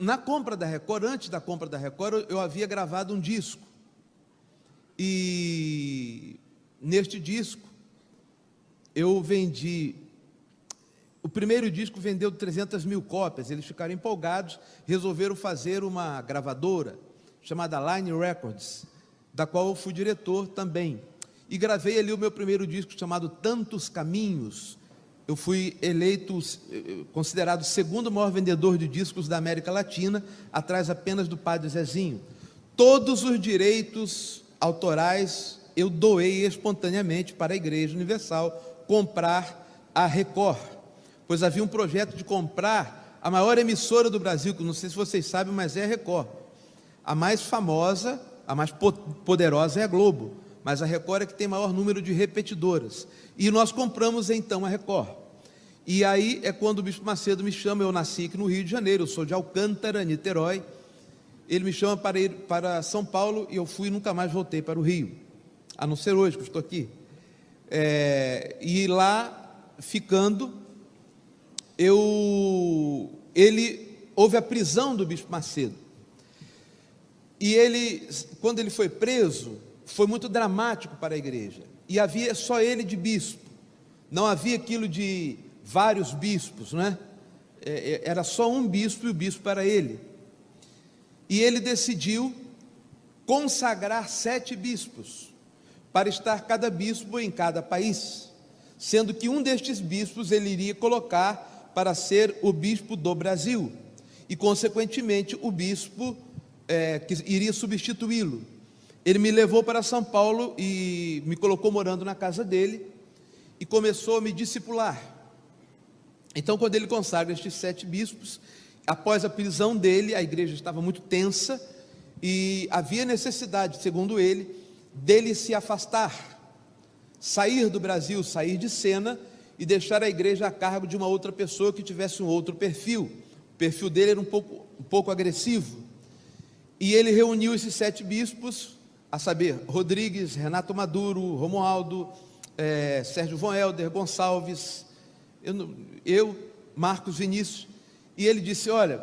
na compra da Record, antes da compra da Record, eu havia gravado um disco. E neste disco, eu vendi... O primeiro disco vendeu 300 mil cópias, eles ficaram empolgados, resolveram fazer uma gravadora chamada Line Records, da qual eu fui diretor também. E gravei ali o meu primeiro disco chamado Tantos Caminhos. Eu fui eleito, considerado o segundo maior vendedor de discos da América Latina, atrás apenas do Padre Zezinho. Todos os direitos autorais eu doei espontaneamente para a Igreja Universal comprar a Record, pois havia um projeto de comprar a maior emissora do Brasil, que não sei se vocês sabem, mas é a Record. A mais famosa, a mais poderosa é a Globo, mas a Record é que tem maior número de repetidoras. E nós compramos então a Record. E aí é quando o Bispo Macedo me chama, eu nasci aqui no Rio de Janeiro, eu sou de Alcântara, Niterói, ele me chama para ir para São Paulo e eu fui e nunca mais voltei para o Rio, a não ser hoje que eu estou aqui. E lá, ficando, houve a prisão do Bispo Macedo. E ele, quando ele foi preso, foi muito dramático para a igreja. E havia só ele de bispo. Não havia aquilo de vários bispos, não é? Era só um bispo e o bispo era ele. E ele decidiu consagrar 7 bispos, para estar cada bispo em cada país, sendo que um destes bispos ele iria colocar para ser o bispo do Brasil, e consequentemente o bispo que iria substituí-lo. Ele me levou para São Paulo e me colocou morando na casa dele, e começou a me discipular. Então, quando ele consagra estes 7 bispos, após a prisão dele, a igreja estava muito tensa, e havia necessidade, segundo ele, dele se afastar, sair do Brasil, sair de cena, e deixar a igreja a cargo de uma outra pessoa que tivesse um outro perfil. O perfil dele era um pouco agressivo. E ele reuniu esses 7 bispos, a saber, Rodrigues, Renato Maduro, Romualdo, Sérgio Von Helder, Gonçalves, eu, Marcos Vinícius, e ele disse: olha,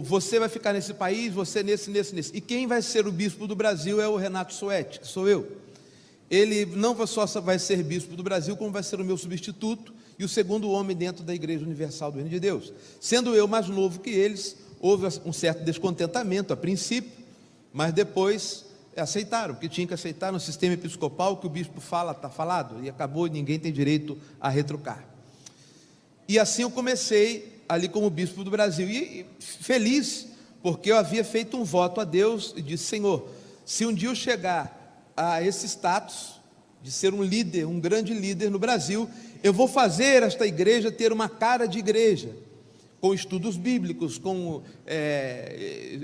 você vai ficar nesse país, você nesse, e quem vai ser o bispo do Brasil é o Renato Soete, que sou eu. Ele não só vai ser bispo do Brasil, como vai ser o meu substituto e o segundo homem dentro da Igreja Universal do Reino de Deus. Sendo eu mais novo que eles, houve um certo descontentamento a princípio, mas depois aceitaram, porque tinha que aceitar no sistema episcopal que o bispo fala, está falado, e acabou, e ninguém tem direito a retrucar. E assim eu comecei ali como bispo do Brasil, e feliz, porque eu havia feito um voto a Deus, e disse: Senhor, se um dia eu chegar a esse status, de ser um líder, um grande líder no Brasil, eu vou fazer esta igreja ter uma cara de igreja, com estudos bíblicos, com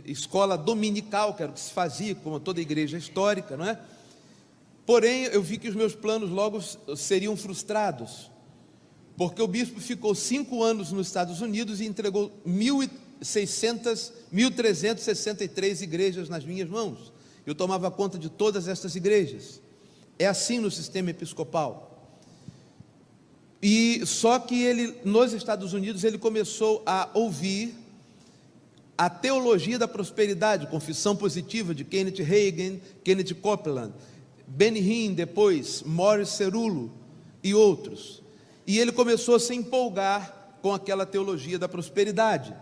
escola dominical, que era o que se fazia, como toda igreja histórica, não é? Porém, eu vi que os meus planos logo seriam frustrados, porque o bispo ficou 5 anos nos Estados Unidos e entregou 1.363 igrejas nas minhas mãos. Eu tomava conta de todas estas igrejas. É assim no sistema episcopal. E só que ele, nos Estados Unidos, ele começou a ouvir a teologia da prosperidade, confissão positiva de Kenneth Hagin, Kenneth Copeland, Benny Hinn, depois Morris Cerullo e outros. E ele começou a se empolgar com aquela teologia da prosperidade.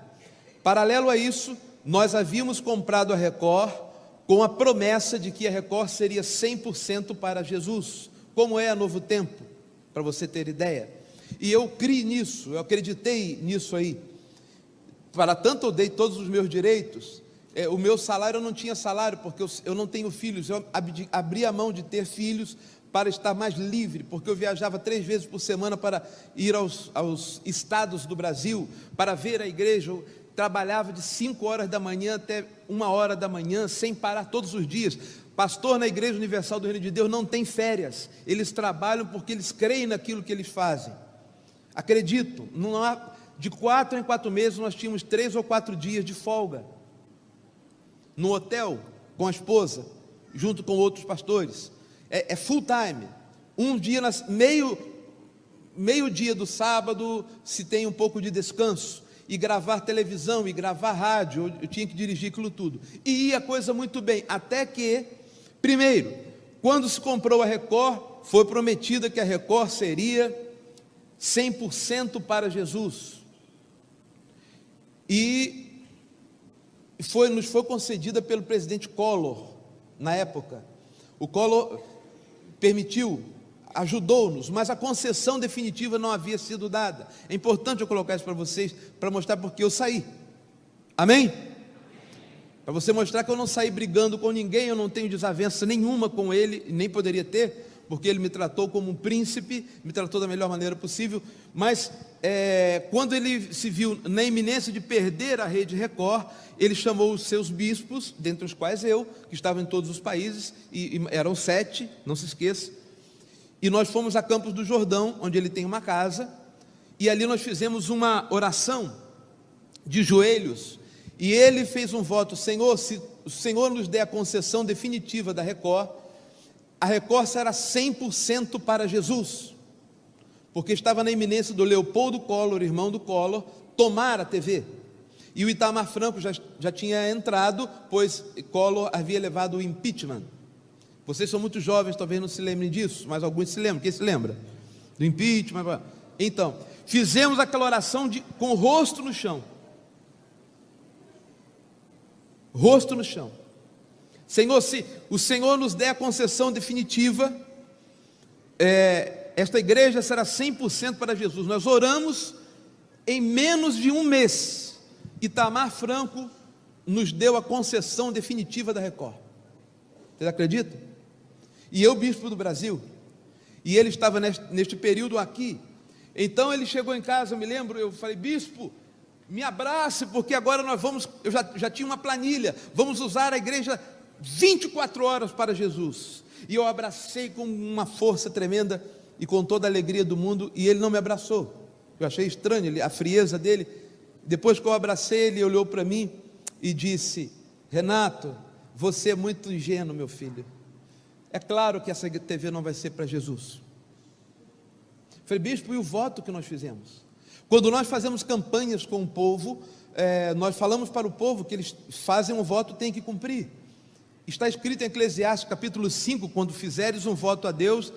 Paralelo a isso, nós havíamos comprado a Record com a promessa de que a Record seria 100% para Jesus, como é a Novo Tempo, para você ter ideia. E eu criei nisso, eu acreditei nisso aí. Para tanto eu dei todos os meus direitos. O meu salário, eu não tinha salário, porque eu não tenho filhos. Eu abri a mão de ter filhos para estar mais livre, porque eu viajava 3 vezes por semana para ir aos estados do Brasil, para ver a igreja. Eu trabalhava de 5 horas da manhã até 1 hora da manhã, sem parar, todos os dias. Pastor na Igreja Universal do Reino de Deus não tem férias, eles trabalham porque eles creem naquilo que eles fazem. Acredito, não há, de 4 em 4 meses nós tínhamos 3 ou 4 dias de folga, no hotel, com a esposa, junto com outros pastores. É full time. Um dia, meio dia do sábado, se tem um pouco de descanso. e gravar televisão, e gravar rádio, eu tinha que dirigir aquilo tudo. E ia a coisa muito bem, até que, primeiro, quando se comprou a Record, foi prometida que a Record seria 100% para Jesus. E nos foi concedida pelo presidente Collor, na época. O Collor permitiu, ajudou-nos, mas a concessão definitiva não havia sido dada. É importante eu colocar isso para vocês, para mostrar porque eu saí. Amém? Para você mostrar que eu não saí brigando com ninguém, eu não tenho desavença nenhuma com ele, nem poderia ter, porque ele me tratou como um príncipe, me tratou da melhor maneira possível, mas quando ele se viu na iminência de perder a Rede Record, ele chamou os seus bispos, dentre os quais eu, que estava em todos os países, e eram 7, não se esqueça, e nós fomos a Campos do Jordão, onde ele tem uma casa, e ali nós fizemos uma oração de joelhos, e ele fez um voto: Senhor, se o Senhor nos der a concessão definitiva da Record, a Record será 100% para Jesus, porque estava na iminência do Leopoldo Collor, irmão do Collor, tomar a TV, e o Itamar Franco já tinha entrado, pois Collor havia levado o impeachment. Vocês são muito jovens, talvez não se lembrem disso, mas alguns se lembram. Quem se lembra? Do impeachment. Então, fizemos aquela oração com o rosto no chão. Rosto no chão. Senhor, se o Senhor nos der a concessão definitiva, esta igreja será 100% para Jesus. Nós oramos em menos de um mês. Itamar Franco nos deu a concessão definitiva da Record. Vocês acreditam? E eu, bispo do Brasil, e ele estava neste período aqui. Então ele chegou em casa, eu me lembro, eu falei: bispo, me abrace, porque agora nós vamos, eu já tinha uma planilha, vamos usar a igreja 24 horas para Jesus. E eu abracei com uma força tremenda e com toda a alegria do mundo, e ele não me abraçou. Eu achei estranho a frieza dele. Depois que eu abracei, ele olhou para mim e disse: Renato, você é muito ingênuo, meu filho. É claro que essa TV não vai ser para Jesus. Eu falei: bispo, e o voto que nós fizemos? Quando nós fazemos campanhas com o povo, nós falamos para o povo que eles fazem um voto, tem que cumprir. Está escrito em Eclesiastes capítulo 5, quando fizeres um voto a Deus,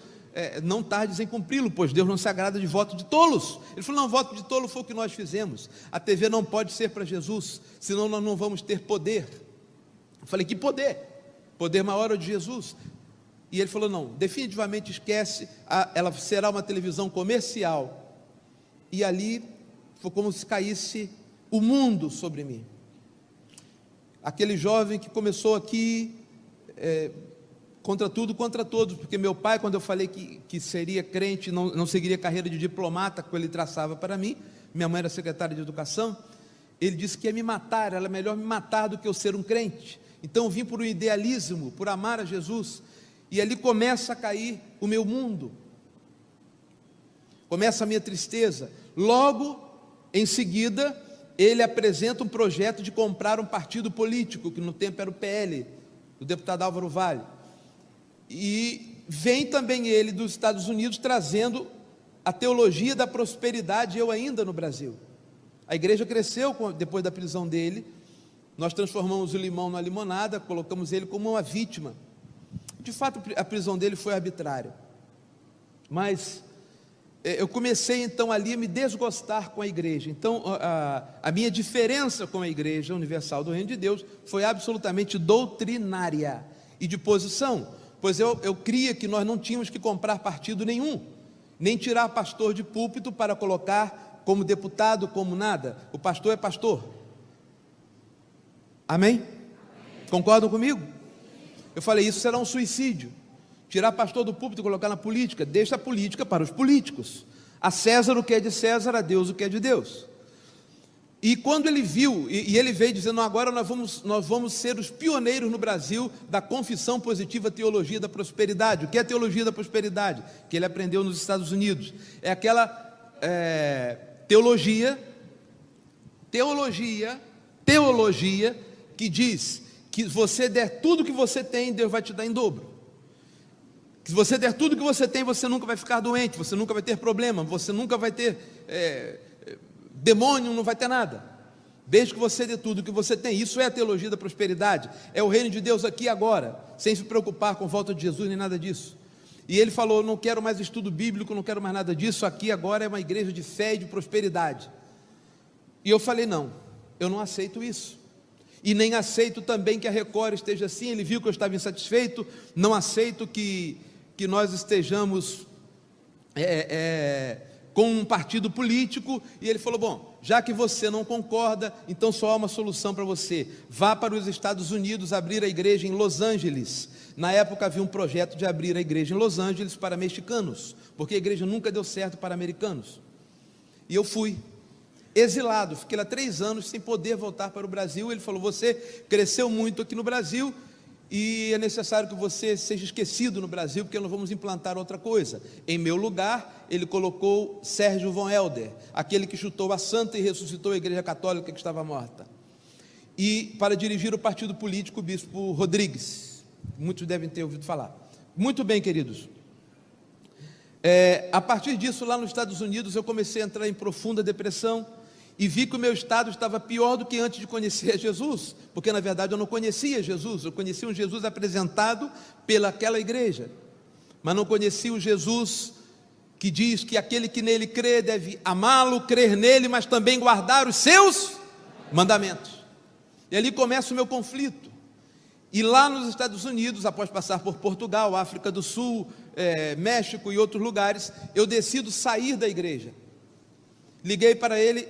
não tardes em cumpri-lo, pois Deus não se agrada de voto de tolos. Ele falou: não, voto de tolo foi o que nós fizemos. A TV não pode ser para Jesus, senão nós não vamos ter poder. Eu falei: que poder? Poder maior é o de Jesus. E ele falou: não, definitivamente esquece, ela será uma televisão comercial. E ali foi como se caísse o mundo sobre mim. Aquele jovem que começou aqui, contra tudo, contra todos, porque meu pai, quando eu falei que seria crente, não seguiria carreira de diplomata, como ele traçava para mim, minha mãe era secretária de educação, ele disse que ia me matar, era melhor me matar do que eu ser um crente. Então eu vim por um idealismo, por amar a Jesus, e ali começa a cair o meu mundo, começa a minha tristeza. Logo em seguida, ele apresenta um projeto de comprar um partido político, que no tempo era o PL, do deputado Álvaro Vale, e vem também ele dos Estados Unidos trazendo a teologia da prosperidade, eu ainda no Brasil. A igreja cresceu depois da prisão dele, nós transformamos o limão na limonada, colocamos ele como uma vítima. De fato, a prisão dele foi arbitrária, mas eu comecei então ali a me desgostar com a igreja. Então a minha diferença com a Igreja Universal do Reino de Deus foi absolutamente doutrinária e de posição, pois eu cria que nós não tínhamos que comprar partido nenhum, nem tirar pastor de púlpito para colocar como deputado, como nada. O pastor é pastor. Amém? Concordam comigo? Eu falei: isso será um suicídio, tirar pastor do púlpito e colocar na política. Deixa a política para os políticos, a César o que é de César, a Deus o que é de Deus. E quando ele viu, e ele veio dizendo: agora nós vamos ser os pioneiros no Brasil da confissão positiva teologia da prosperidade. O que é teologia da prosperidade? Que ele aprendeu nos Estados Unidos. É aquela teologia que diz que se você der tudo que você tem, Deus vai te dar em dobro. Que se você der tudo que você tem, você nunca vai ficar doente, você nunca vai ter problema, você nunca vai ter demônio não vai ter nada. Desde que você dê tudo que você tem. Isso é a teologia da prosperidade, é o reino de Deus aqui e agora, sem se preocupar com a volta de Jesus nem nada disso. E ele falou: não quero mais estudo bíblico, não quero mais nada disso, aqui agora é uma igreja de fé e de prosperidade. E eu falei: não, eu não aceito isso, e nem aceito também que a Record esteja assim. Ele viu que eu estava insatisfeito. Não aceito que nós estejamos com um partido político. E ele falou: bom, já que você não concorda, então só há uma solução para você: vá para os Estados Unidos abrir a igreja em Los Angeles. Na época havia um projeto de abrir a igreja em Los Angeles para mexicanos, porque a igreja nunca deu certo para americanos. E eu fui exilado, fiquei lá 3 anos sem poder voltar para o Brasil. Ele falou: você cresceu muito aqui no Brasil e é necessário que você seja esquecido no Brasil, porque nós vamos implantar outra coisa. Em meu lugar, ele colocou Sérgio von Helder, aquele que chutou a santa e ressuscitou a igreja católica que estava morta, e para dirigir o partido político, o bispo Rodrigues. Muitos devem ter ouvido falar. Muito bem, queridos. A partir disso, lá nos Estados Unidos, eu comecei a entrar em profunda depressão, e vi que o meu estado estava pior do que antes de conhecer Jesus, porque na verdade eu não conhecia Jesus. Eu conhecia um Jesus apresentado pelaquela igreja, mas não conhecia o Jesus que diz que aquele que nele crê deve amá-lo, crer nele, mas também guardar os seus mandamentos. E ali começa o meu conflito. E lá nos Estados Unidos, após passar por Portugal, África do Sul, México e outros lugares, eu decido sair da igreja. Liguei para ele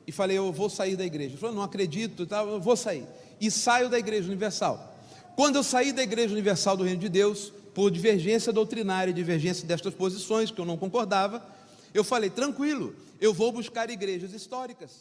e falei: eu vou sair da igreja. Ele falou: não acredito, eu vou sair. E saio da Igreja Universal. Quando eu saí da Igreja Universal do Reino de Deus, por divergência doutrinária, divergência destas posições que eu não concordava, eu falei: tranquilo, eu vou buscar igrejas históricas.